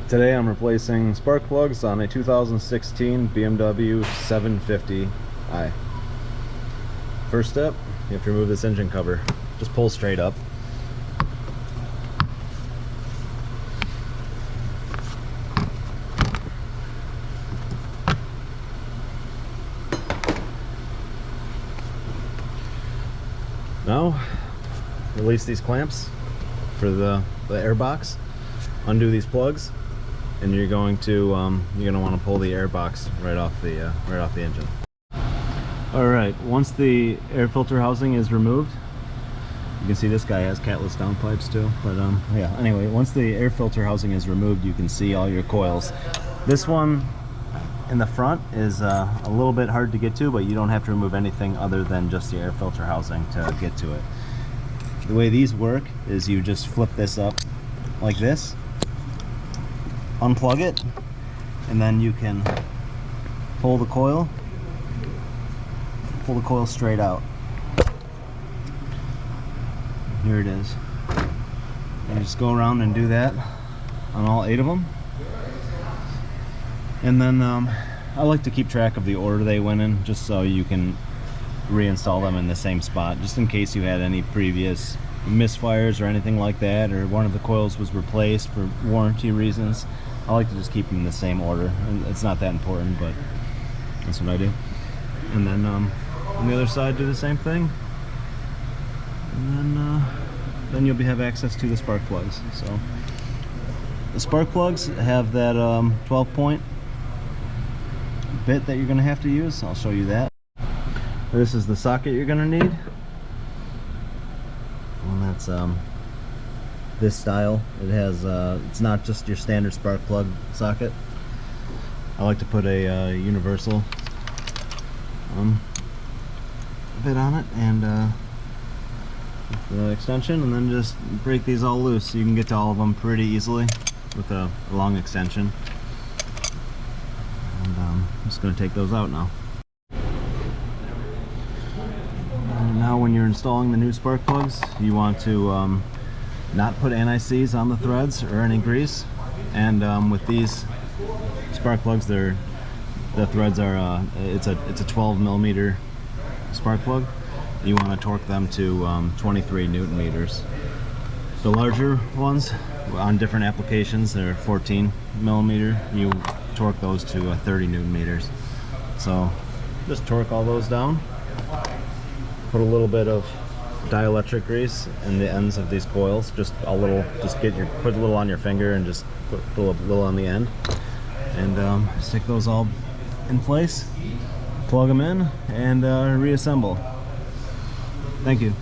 Today I'm replacing spark plugs on a 2016 BMW 750i. First step, you have to remove this engine cover. Just pull straight up. Now, release these clamps for the air box. Undo these plugs, and you're going to want to pull the air box right off the engine. All right, once the air filter housing is removed, you can see this guy has catless downpipes too. But yeah. Anyway, once the air filter housing is removed, you can see all your coils. This one in the front is a little bit hard to get to, but you don't have to remove anything other than just the air filter housing to get to it. The way these work is you just flip this up like this, unplug it, and then you can pull the coil straight out. Here it is. And you just go around and do that on all 8 of them. And then I like to keep track of the order they went in, just so you can reinstall them in the same spot, just in case you had any previous misfires or anything like that, or one of the coils was replaced for warranty reasons. I like to just keep them in the same order. It's not that important, but that's what I do. And then on the other side, do the same thing. And then you'll have access to the spark plugs. So the spark plugs have that 12-point bit that you're going to have to use. I'll show you that. This is the socket you're going to need. And that's this style. It has it's not just your standard spark plug socket. I like to put a universal bit on it, and the extension, and then just break these all loose so you can get to all of them pretty easily with a long extension. And I'm just going to take those out now. And now when you're installing the new spark plugs, you want to not put anti-seize on the threads or any grease. And with these spark plugs, the threads are it's a 12mm spark plug. You want to torque them to 23 Newton meters. The larger ones on different applications, they're 14mm. You torque those to 30 Newton meters. So just torque all those down. Put a little bit of dielectric grease in the ends of these coils, just a little. Put a little on your finger and just put a little on the end, and stick those all in place. Plug them in and reassemble. Thank you.